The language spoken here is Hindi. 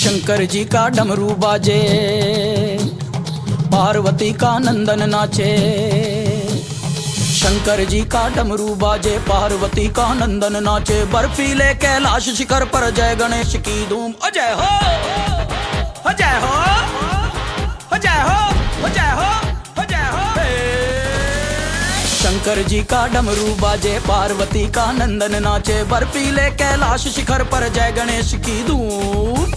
शंकर जी का डमरू बाजे, पार्वती का नंदन नाचे। शंकर जी का डमरू बाजे, पार्वती का नंदन नाचे। बर्फीले कैलाश शिखर पर जय गणेश की धूम। अजय हो, अजय हो, अजय हो, अजय हो, अजय हो। शंकर जी का डमरू बाजे, पार्वती का नंदन नाचे। बर्फीले कैलाश शिखर पर जय गणेश की धूम।